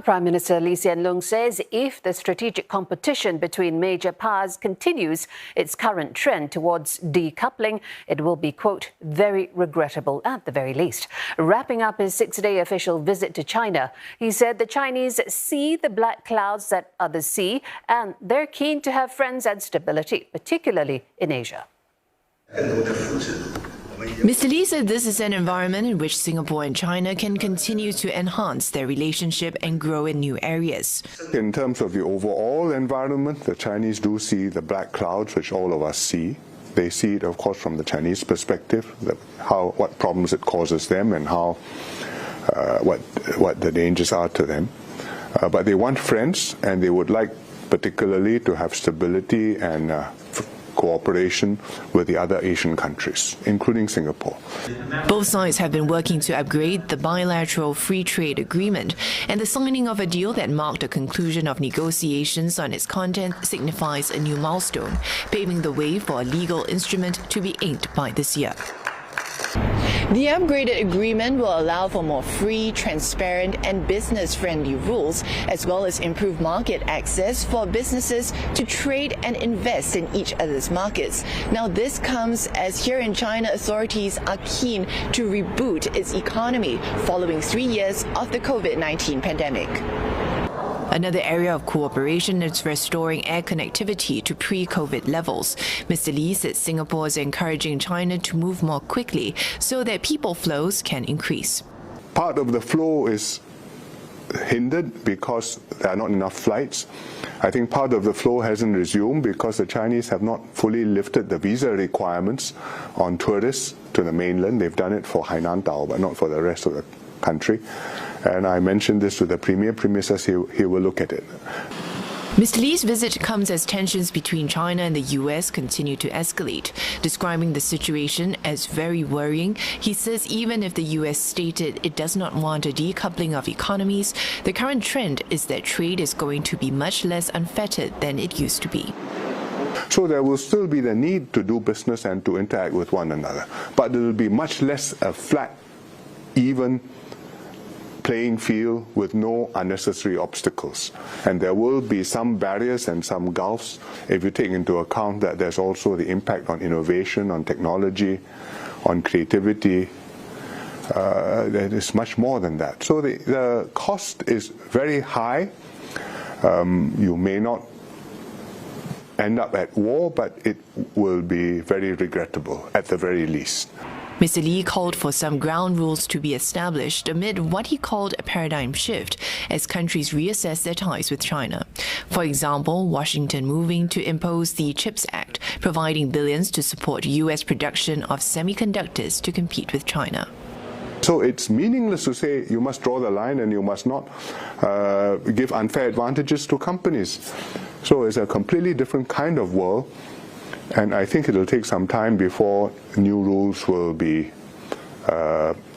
Prime Minister Lee Hsien Loong says if the strategic competition between major powers continues its current trend towards decoupling, it will be, quote, very regrettable at the very least. Wrapping up his 6-day official visit to China, he said the Chinese see the black clouds that others see, and they're keen to have friends and stability, particularly in Asia. Mr. Lee said this is an environment in which Singapore and China can continue to enhance their relationship and grow in new areas. In terms of the overall environment, the Chinese do see the black clouds, which all of us see. They see it, of course, from the Chinese perspective, what problems it causes them and what the dangers are to them. But they want friends, and they would like particularly to have stability and cooperation with the other Asian countries, including Singapore. Both sides have been working to upgrade the bilateral free trade agreement, and the signing of a deal that marked the conclusion of negotiations on its content signifies a new milestone, paving the way for a legal instrument to be inked by this year. The upgraded agreement will allow for more free, transparent and business-friendly rules, as well as improved market access for businesses to trade and invest in each other's markets. Now, this comes as here in China, authorities are keen to reboot its economy following 3 years of the COVID-19 pandemic. Another area of cooperation is restoring air connectivity to pre-COVID levels. Mr. Lee said Singapore is encouraging China to move more quickly so that people flows can increase. Part of the flow is hindered because there are not enough flights. I think part of the flow hasn't resumed because the Chinese have not fully lifted the visa requirements on tourists to the mainland. They've done it for Hainan Dao, but not for the rest of the country. And I mentioned this to the Premier. Premier says he will look at it. Mr. Lee's visit comes as tensions between China and the U.S. continue to escalate. Describing the situation as very worrying, he says even if the U.S. stated it does not want a decoupling of economies, the current trend is that trade is going to be much less unfettered than it used to be. So there will still be the need to do business and to interact with one another. But it will be much less a flat, even playing field with no unnecessary obstacles. And there will be some barriers and some gulfs if you take into account that there's also the impact on innovation, on technology, on creativity. There is much more than that. So the cost is very high. You may not end up at war, but it will be very regrettable at the very least. Mr. Lee called for some ground rules to be established amid what he called a paradigm shift as countries reassess their ties with China. For example, Washington moving to impose the CHIPS Act, providing billions to support U.S. production of semiconductors to compete with China. So it's meaningless to say you must draw the line and you must not give unfair advantages to companies. So it's a completely different kind of world. And I think it will take some time before new rules will be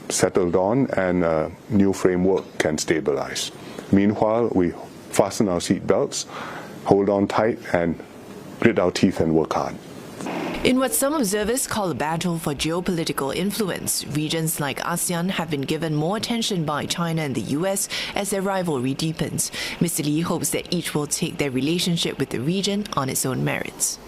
settled on and a new framework can stabilize. Meanwhile, we fasten our seat belts, hold on tight, and grit our teeth and work hard. In what some observers call a battle for geopolitical influence, regions like ASEAN have been given more attention by China and the U.S. as their rivalry deepens. Mr. Lee hopes that each will take their relationship with the region on its own merits.